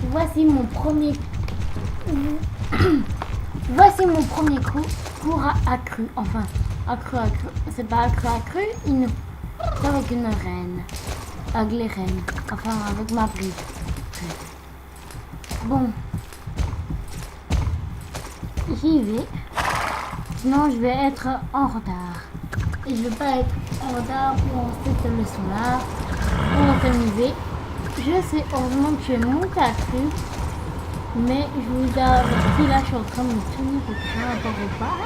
Voici mon premier voici mon premier cours accru. Enfin, accru. C'est pas accru. C'est avec une reine. Avec les reines. Enfin, avec ma prise. Bon. J'y vais. Sinon, je vais être en retard. Et je vais pas être en retard pour cette leçon-là. On va s'amuser. Je sais, heureusement que j'ai monté accru. Mais je vous avertis, là, je suis en train de me tenir au train encore au pas.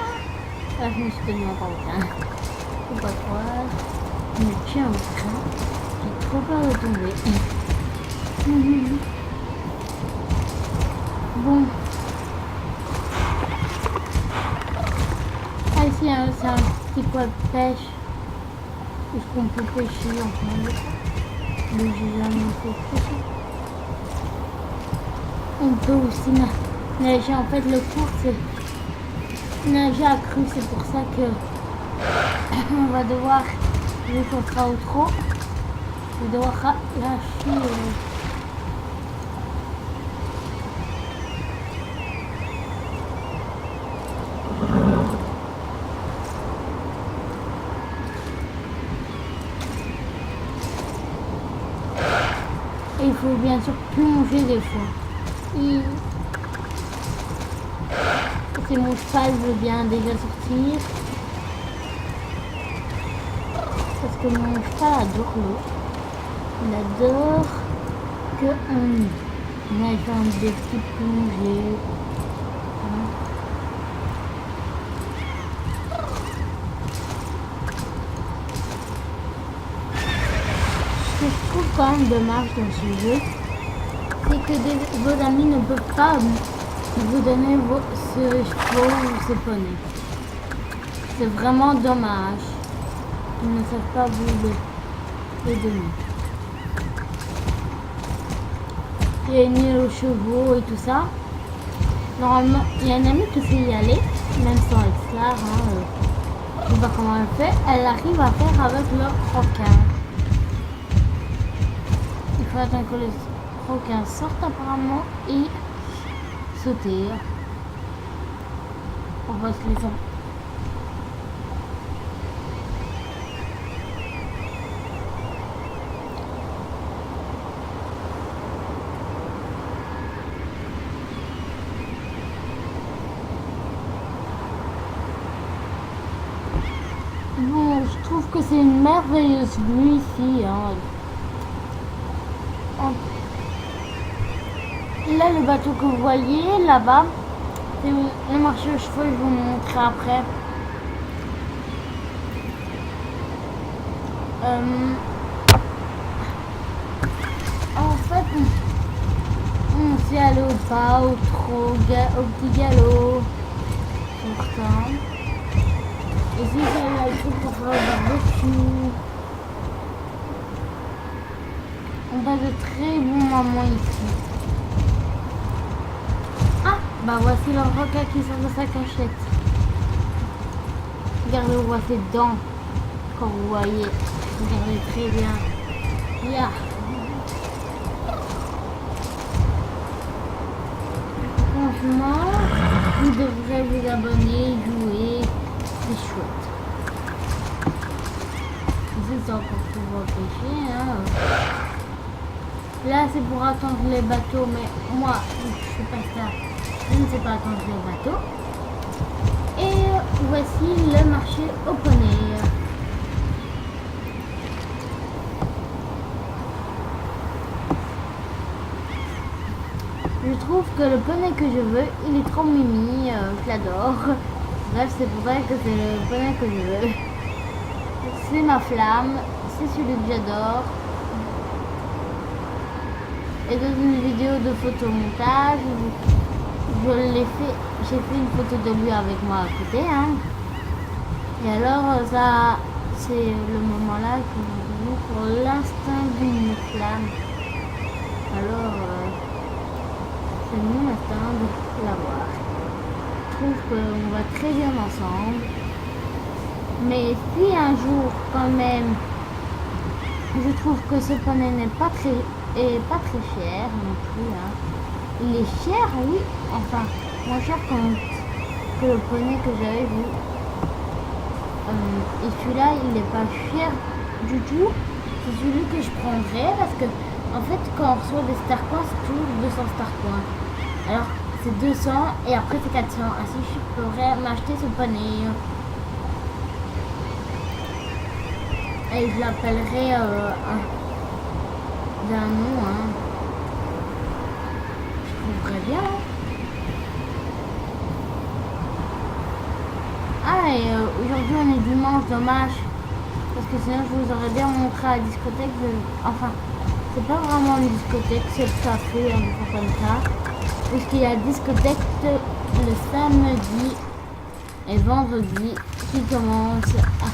Là, je me suis tenue encore au train. Faut pas croire. Je me tiens au train. J'ai trop peur de tomber. Bon. Ah, ici, c'est un petit coin de pêche. Est-ce qu'on peut pêcher enfin? Mais j'ai jamais fait pêcher. On peut aussi nager. En fait, le cours, c'est nager accru. C'est pour ça que on va devoir, vu qu'on sera au trop, on va devoir lâcher. Et il faut bien sûr plonger des fois. C'est mon cheval veut bien déjà sortir. Parce que mon cheval adore l'eau. Il adore qu'on nage dans des petites plongées. Ce que je trouve quand même dommage dans ce jeu, c'est que vos amis ne peuvent pas vous donner ce chevaux ou ce poney. C'est vraiment dommage. Ils ne savent pas vous les donner. Il y a une île aux chevaux et tout ça. Normalement, il y a une amie qui sait y aller, même sans être là. Je ne sais pas comment elle fait. Elle arrive à faire avec le requin. Il faut attendre que les requins sortent apparemment et sauter. On va se laisser. Bon, je trouve que c'est une merveilleuse vue ici. Hein. Là, le bateau que vous voyez là-bas, c'est le marché aux chevaux, je vais vous montrer après. En fait, on s'est allé au pas, au trot, au petit galop, pourtant. Ici, c'est le truc pour faire le barbecue. On passe de très bons moments ici. Ah, bah voici le requin qui sort de sa cachette. Regardez, on voit ses dents. Quand vous voyez, regardez très bien. Yeah. Franchement, vous devrez vous abonner, jouer. C'est chouette. Ici, c'est encore pour pêcher. Hein. Là, c'est pour attendre les bateaux, mais moi, je sais pas ça. Je ne sais pas attendre les bateaux. Et voici le marché au poney. Je trouve que le poney que je veux, il est trop mimi, je l'adore. Bref, c'est pour ça que c'est le poney que je veux. C'est ma flamme, c'est celui que j'adore. Et dans une vidéo de photomontage, j'ai fait une photo de lui avec moi à côté. Hein. Et alors, ça, c'est le moment là que je vous pour l'instinct d'une flamme. Alors, c'est mon instinct de l'avoir. Je trouve qu'on va très bien ensemble. Mais si un jour, quand même, je trouve que ce poney n'est pas très cher non plus. Hein. Il est cher, oui. Enfin, moins cher que le poney que j'avais vu. Et celui-là, il n'est pas cher du tout. C'est celui que je prendrais parce que, en fait, quand on reçoit des star coins, c'est toujours 200 star coins. Alors, c'est 200 et après c'est 400. Ainsi, je pourrais m'acheter ce poney. Et je l'appellerai d'un nom. Hein. Je trouverais bien. Ah, et aujourd'hui on est dimanche, dommage. Parce que sinon je vous aurais bien montré à la discothèque. Enfin, c'est pas vraiment une discothèque, c'est le café, hein, comme ça. Puisqu'il y a discothèque le samedi et vendredi qui commence à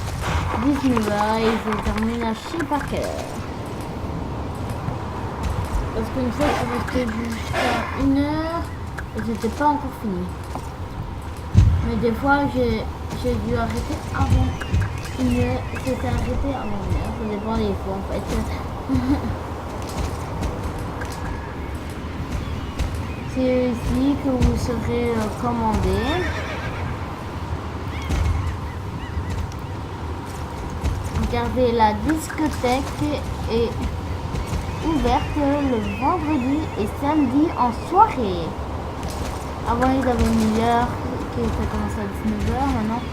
19h et je termine à je sais pas quelle heure. Parce qu'une fois je suis restée jusqu'à 1h et c'était pas encore fini. Mais des fois j'ai dû arrêter avant 1h, c'était arrêté avant 1h, ça dépend des fois en fait. C'est ici que vous serez commandé. Regardez, la discothèque est ouverte le vendredi et samedi en soirée. Avant ils avaient une heure, que ça commence à 19h maintenant.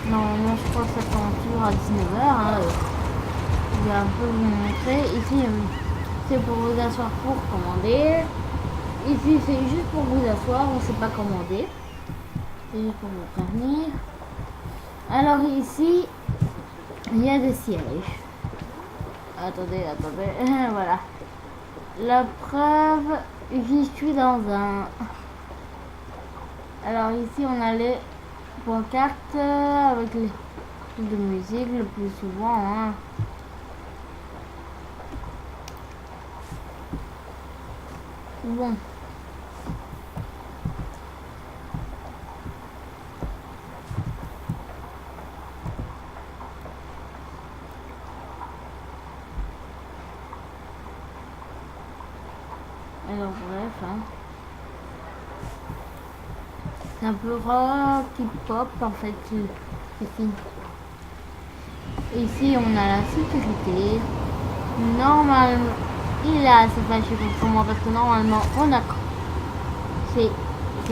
Normalement je crois que ça commence toujours à 19h. Hein. Je vais un peu vous montrer. Ici c'est pour vous asseoir pour commander. Ici c'est juste pour vous asseoir, on ne sait pas commander. C'est juste pour vous prévenir. Alors ici, il y a des sièges. Attendez, voilà. La preuve, j'y suis dans un. Alors ici on a les pancartes avec les trucs de musique le plus souvent. Hein. Bon. Alors bref, hein. C'est un peu rock, hip-hop en fait ici. Ici on a la sécurité. Normalement, il est assez fâché contre moi parce que normalement on a. C'est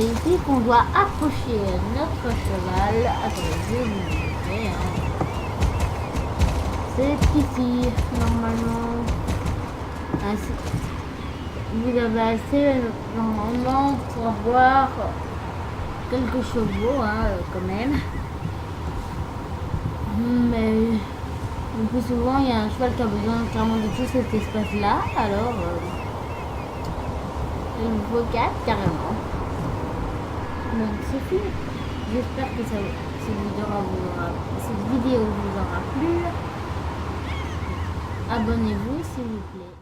ici qu'on doit approcher notre cheval. Attendez, je vais vous montrer. Hein. C'est ici normalement. Ainsi. Vous avez assez normalement pour avoir quelques chevaux, hein, quand même. Mais le plus souvent, il y a un cheval qui a besoin carrément de tout cet espace-là. Alors, il vous faut 4 carrément. Donc, c'est fini. J'espère que cette vidéo vous aura plu. Abonnez-vous s'il vous plaît.